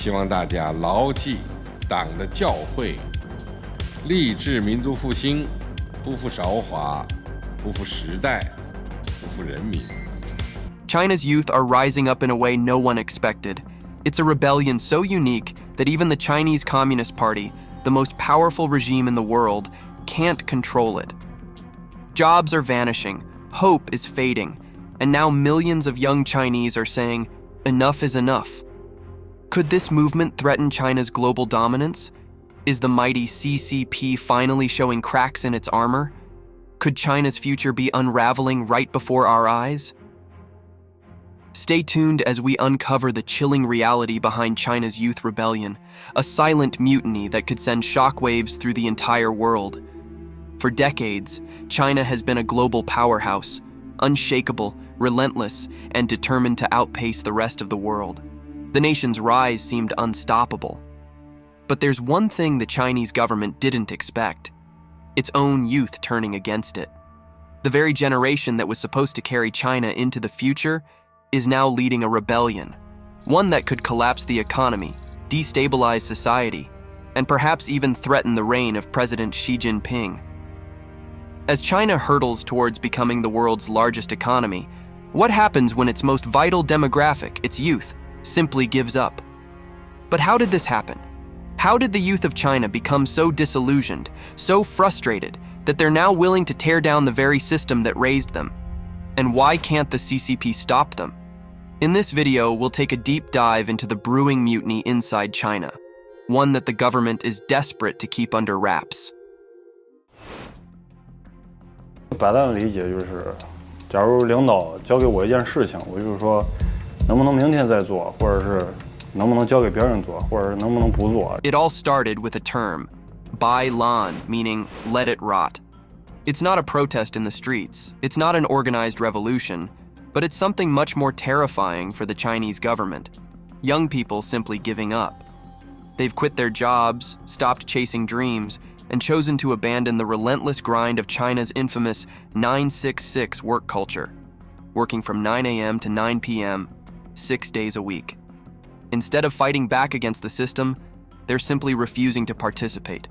希望大家牢记党的教诲，立志民族复兴，不负韶华，不负时代，不负人民。China's youth are rising up in a way no one expected. It's a rebellion so unique that even the Chinese Communist Party, the most powerful regime in the world, can't control it. Jobs are vanishing, hope is fading, and now millions of young Chinese are saying, enough is enough. Could this movement threaten China's global dominance? Is the mighty CCP finally showing cracks in its armor? Could China's future be unraveling right before our eyes? Stay tuned as we uncover the chilling reality behind China's youth rebellion, a silent mutiny that could send shockwaves through the entire world. For decades, China has been a global powerhouse, unshakable, relentless, and determined to outpace the rest of the world. The nation's rise seemed unstoppable. But there's one thing the Chinese government didn't expect: its own youth turning against it. The very generation that was supposed to carry China into the future is now leading a rebellion, one that could collapse the economy, destabilize society, and perhaps even threaten the reign of President Xi Jinping. As China hurtles towards becoming the world's largest economy, what happens when its most vital demographic, its youth, simply gives up? But how did this happen? How did the youth of China become so disillusioned, so frustrated, that they're now willing to tear down the very system that raised them? And why can't the CCP stop them? In this video, we'll take a deep dive into the brewing mutiny inside China, one that the government is desperate to keep under wraps. 摆烂的理解就是，假如领导交给我一件事情，我就是说，能不能明天再做，或者是能不能交给别人做，或者是能不能不做。It all started with a term, bai lan, meaning let it rot. It's not a protest in the streets, it's not an organized revolution, but it's something much more terrifying for the Chinese government. Young people simply giving up. They've quit their jobs, stopped chasing dreams, and chosen to abandon the relentless grind of China's infamous 966 work culture, working from 9 a.m. to 9 p.m., 6 days a week. Instead of fighting back against the system, they're simply refusing to participate.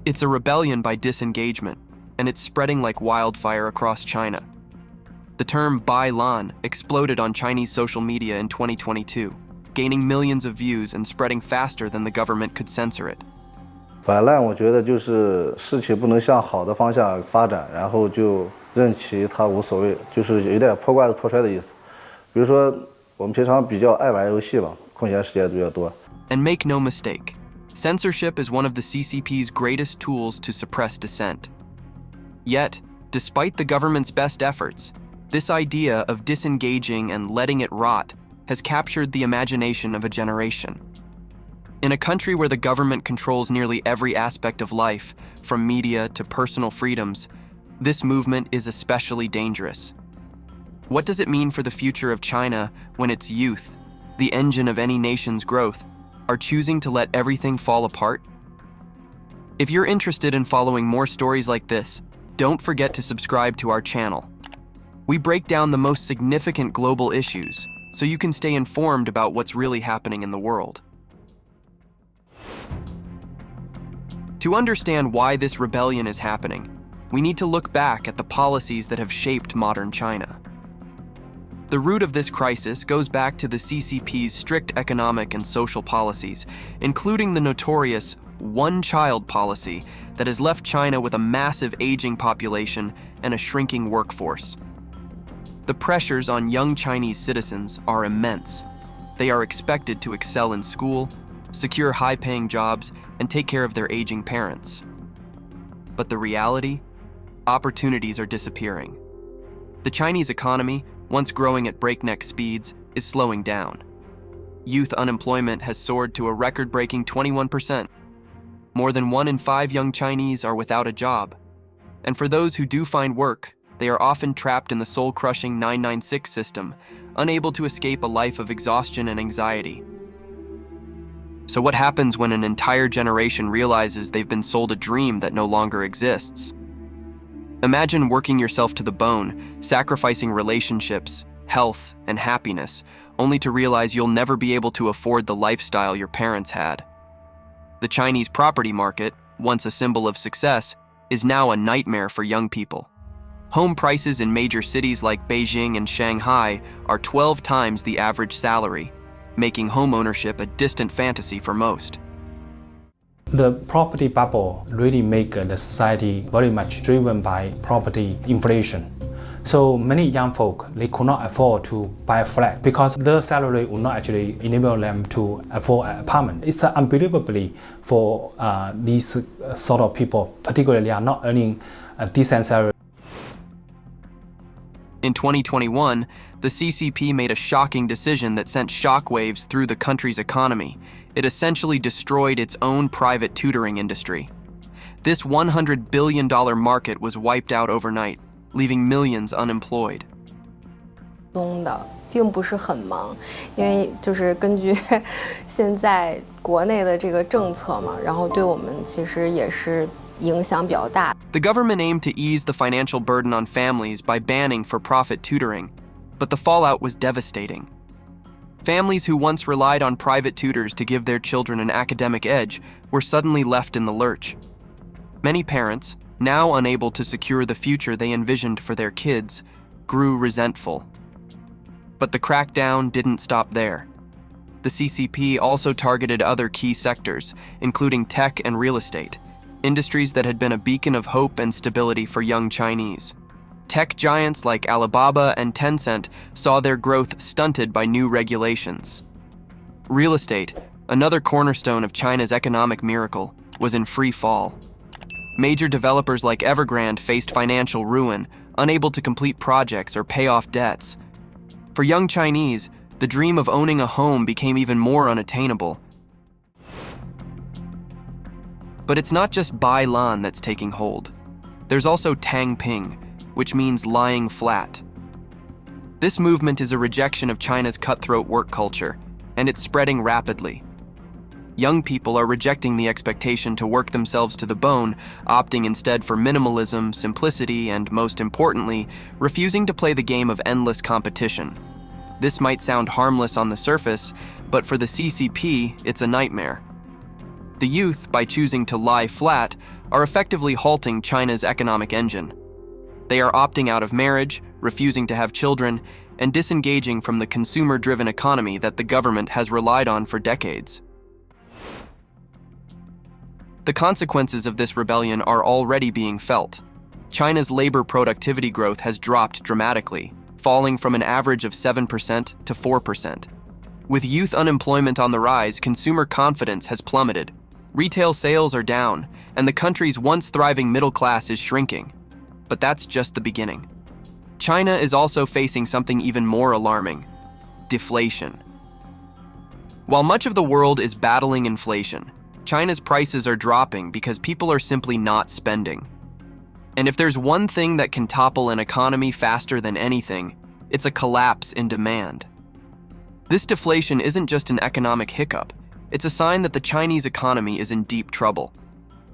It's a rebellion by disengagement, and it's spreading like wildfire across China. The term Bai Lan exploded on Chinese social media in 2022, gaining millions of views and spreading faster than the government could censor it. 摆烂，我觉得就是事情不能向好的方向发展，然后就任其他无所谓，就是有点破罐子破摔的意思。比如说，我们平常比较爱玩游戏嘛，空闲时间比较多。And make no mistake, censorship is one of the CCP's greatest tools to suppress dissent. Yet, despite the government's best efforts, this idea of disengaging and letting it rot has captured the imagination of a generation. In a country where the government controls nearly every aspect of life, from media to personal freedoms, this movement is especially dangerous. What does it mean for the future of China when its youth, the engine of any nation's growth, are choosing to let everything fall apart? If you're interested in following more stories like this, don't forget to subscribe to our channel. We break down the most significant global issues, so you can stay informed about what's really happening in the world. To understand why this rebellion is happening, we need to look back at the policies that have shaped modern China. The root of this crisis goes back to the CCP's strict economic and social policies, including the notorious one-child policy that has left China with a massive aging population and a shrinking workforce. The pressures on young Chinese citizens are immense. They are expected to excel in school, secure high-paying jobs, and take care of their aging parents. But the reality? Opportunities are disappearing. The Chinese economy, once growing at breakneck speeds, is slowing down. Youth unemployment has soared to a record-breaking 21%. More than 1 in 5 young Chinese are without a job. And for those who do find work, they are often trapped in the soul-crushing 996 system, unable to escape a life of exhaustion and anxiety. So what happens when an entire generation realizes they've been sold a dream that no longer exists? Imagine working yourself to the bone, sacrificing relationships, health, and happiness, only to realize you'll never be able to afford the lifestyle your parents had. The Chinese property market, once a symbol of success, is now a nightmare for young people. Home prices in major cities like Beijing and Shanghai are 12 times the average salary, making home ownership a distant fantasy for most. The property bubble really make the society very much driven by property inflation. So many young folk, they could not afford to buy a flat because their salary would not actually enable them to afford an apartment. It's unbelievably for these sort of people, particularly are not earning a decent salary. In 2021, the CCP made a shocking decision that sent shockwaves through the country's economy. It essentially destroyed its own private tutoring industry. This $100 billion market was wiped out overnight, leaving millions unemployed. 并不是很忙，因为就是根据现在国内的这个政策嘛，然后对我们其实也是影响比较大。 The government aimed to ease the financial burden on families by banning for-profit tutoring, but the fallout was devastating. Families who once relied on private tutors to give their children an academic edge were suddenly left in the lurch. Many parents, now unable to secure the future they envisioned for their kids, grew resentful. But the crackdown didn't stop there. The CCP also targeted other key sectors, including tech and real estate, industries that had been a beacon of hope and stability for young Chinese. Tech giants like Alibaba and Tencent saw their growth stunted by new regulations. Real estate, another cornerstone of China's economic miracle, was in free fall. Major developers like Evergrande faced financial ruin, unable to complete projects or pay off debts. For young Chinese, the dream of owning a home became even more unattainable. But it's not just Bai Lan that's taking hold. There's also Tang Ping, which means lying flat. This movement is a rejection of China's cutthroat work culture, and it's spreading rapidly. Young people are rejecting the expectation to work themselves to the bone, opting instead for minimalism, simplicity, and most importantly, refusing to play the game of endless competition. This might sound harmless on the surface, but for the CCP, it's a nightmare. The youth, by choosing to lie flat, are effectively halting China's economic engine. They are opting out of marriage, refusing to have children, and disengaging from the consumer-driven economy that the government has relied on for decades. The consequences of this rebellion are already being felt. China's labor productivity growth has dropped dramatically, falling from an average of 7% to 4%. With youth unemployment on the rise, consumer confidence has plummeted. Retail sales are down, and the country's once thriving middle class is shrinking. But that's just the beginning. China is also facing something even more alarming: deflation. While much of the world is battling inflation, China's prices are dropping because people are simply not spending. And if there's one thing that can topple an economy faster than anything, it's a collapse in demand. This deflation isn't just an economic hiccup, it's a sign that the Chinese economy is in deep trouble.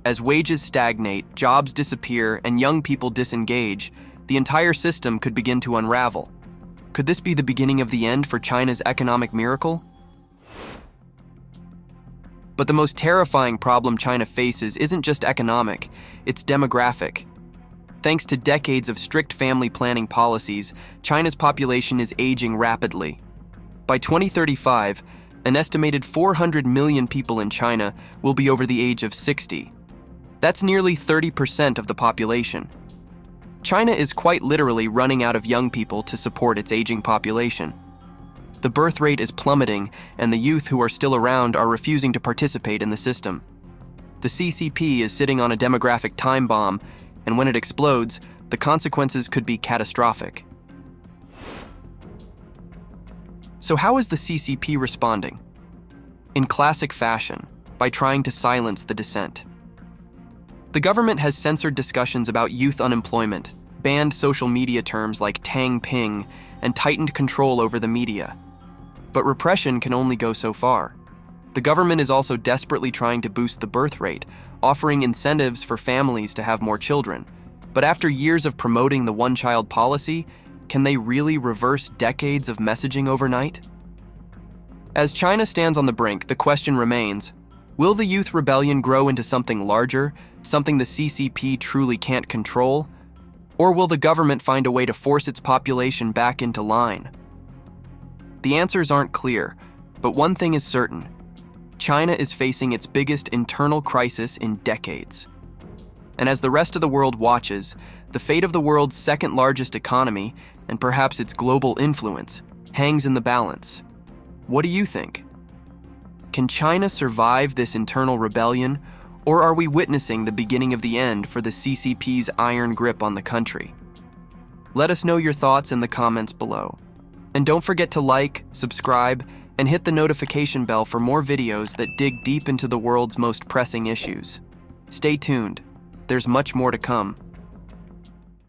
As wages stagnate, jobs disappear, and young people disengage, the entire system could begin to unravel. Could this be the beginning of the end for China's economic miracle? But the most terrifying problem China faces isn't just economic, it's demographic. Thanks to decades of strict family planning policies, China's population is aging rapidly. By 2035, an estimated 400 million people in China will be over the age of 60. That's nearly 30% of the population. China is quite literally running out of young people to support its aging population. The birth rate is plummeting, and the youth who are still around are refusing to participate in the system. The CCP is sitting on a demographic time bomb, and when it explodes, the consequences could be catastrophic. So how is the CCP responding? In classic fashion, by trying to silence the dissent. The government has censored discussions about youth unemployment, banned social media terms like Tang Ping, and tightened control over the media. But repression can only go so far. The government is also desperately trying to boost the birth rate, offering incentives for families to have more children. But after years of promoting the one-child policy, can they really reverse decades of messaging overnight? As China stands on the brink, the question remains, will the youth rebellion grow into something larger, something the CCP truly can't control? Or will the government find a way to force its population back into line? The answers aren't clear, but one thing is certain. China is facing its biggest internal crisis in decades. And as the rest of the world watches, the fate of the world's second largest economy, and perhaps its global influence, hangs in the balance. What do you think? Can China survive this internal rebellion, or are we witnessing the beginning of the end for the CCP's iron grip on the country? Let us know your thoughts in the comments below. And don't forget to like, subscribe, and hit the notification bell for more videos that dig deep into the world's most pressing issues. Stay tuned. There's much more to come.